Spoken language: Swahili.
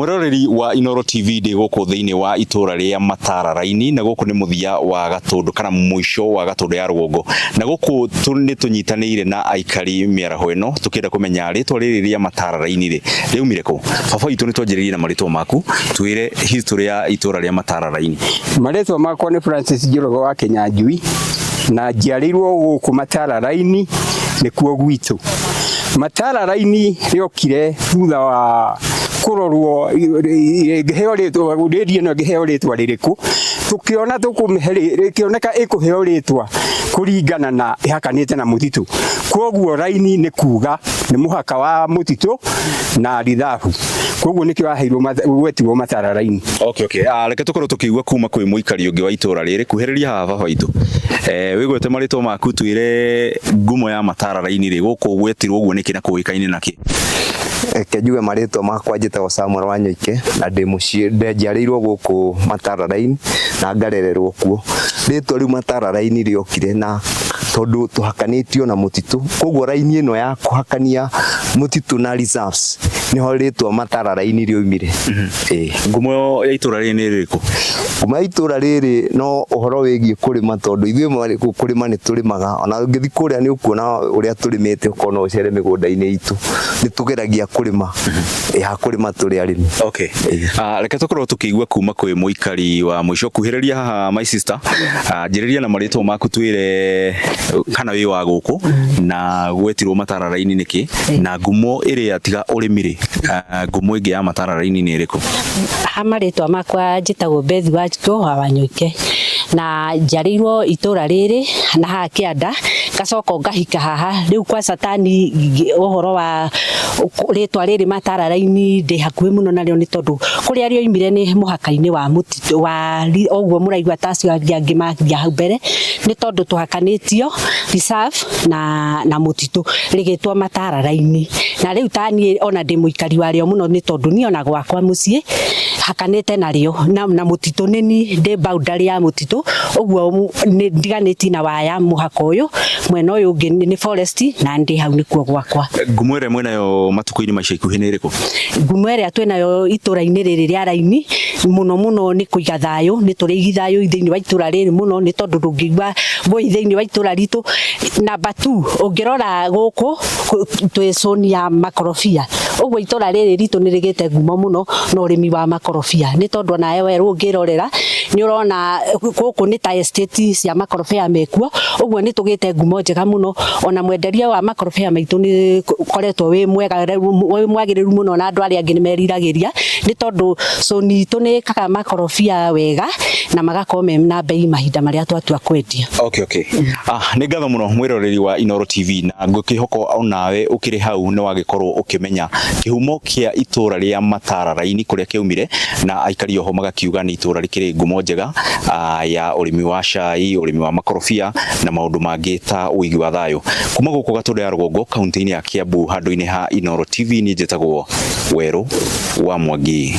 Muroreri wa Inoro TV de goko thiini wa itura ria Matararaini na goko ni muthia wa Gatundu kana muisho wa Gatundu ya Rwongo na goko ni tunyitanire na aikari miaraho ino tukenda kumenya ritwa riri ria Matararaini ri riumire ku baba itu ni twanjiririe na maritwa maku twire history ya itura ria Matararaini. Maritwa makwa ni Francis Njoroge wa Kinyanjui na njiarirwo guku Matararaini ni kuo gwitu. Matararaini riokire thutha wa kurorwo ngeheo ritwa rĩrĩa no ngeheo ritwa rĩrĩkũ tukiona kioneka ikuheo ritwa kuringana na ihakanite na mutitu koguo raini ni kuga ni muhaka wa mutitu na rithahu koguo nikio aheirwo gwetirwo Matararaini. Okay reke tukorwo tukigwa kuma kwi muikari ungi wa itura riri kuhiriria haha baba itu wigwete maritwa maku twire ngumo ya Matararaini ri guku gwetirwo uguo niki na kuikaine naki. Kejuge maritwa makwa njitagwo Samuel Wanyoike na ndi mucii njiarirwo guku Matararaini na ngarererwo kuo. Ritwa riu Matararaini riokire na tondu tuhakanitio na mutitu koguo raini ino ya kuhakania mutitu na reserves niho ritwa Matararaini riumire. Ngumo ya itura riri ni ririku? Ngumo ya itura riri no uhoro wigie kurima tondu ithuĩ kurima ni turimaga ona ngithi kuria ni ukuona uria turimite ukona ucere migunda-ini itu ni tugeragia kurima ya kurima turi arimi. Okay reke tukorwo tukigwa kuma kwi muikari wa muico kuhiriria haha my sister njiriria na maritwa maku twire kana wi wa guku na gwetirwo Matararaini niki na ngumo iria tiga urimire ngumo ingi ya Matararaini ni iriku? Maritwa makwa njitagwo Beth wa Wanyoike na njarirwo itura riri na haha Kianda gacoka ngahika haha riu kwa Satani uhoro wa ritwa riri Matararaini ndi hakuhi muno nario ni tondu kuria rio imire ni muhaka-ini wa mutitu wa oguo muraigwa tacio angi mathia hau mbere ni tondu tuhakanitio reserve na mutitu rigitwa Matararaini na riu tani ona ndi muikari wario muno ni tondu ni ona gwakwa mucii hakanete nario na mutitu nini ndi boundary ya mutitu oguo ni ndiganiti na waya muhaka uyu mwena uyu ungi ni forest na ndi hau ni kuo gwakwa. Ngumo ire mwena yo matuku-ini maica ikuhi ni iriku? Ngumo ire twinayo itura-ini riri ria Raini muno ni kuiga thayu ni turi thayu thiini wa itura riri muno ni tondu ndungigwa boi thiini wa itura ritu. Number 2 ungirora guku twi zone ya makorofia oguo itura riri ritu ni rigite ngumo muno no urimi wa makorofia ni tondu nae we ungirorera ni urona guku ni ta estate cia makorofia mekuo oguo ni tugite ngumo njega muno ona mwenderia wa makorofia maitu ni koretwo wi mwagiriru muno na andu aria angi ni meriragiria ni tondu zone itu ni kaka makorofia wega na magakorwo na bei mahinda maria twatua kwendia. Okay ni ngatho muno mwiroreri wa Inoro TV na ngukihoko onawe ukiri hau ni wagikorwo ukimenya kihumo kia itura ria Matararaini kuria kiumire na aikari oho magakiuga ni itura rikiri ngumo njega ya urimi wa cai, urimi wa makorofia na maundu mangi ta uigi wa thayu. Kuma guku Gatundu ya Rwongo kaunti-ini ya Kiambu handu-ini ha Inoro TV ni njitagwo Weru wa Mwangi.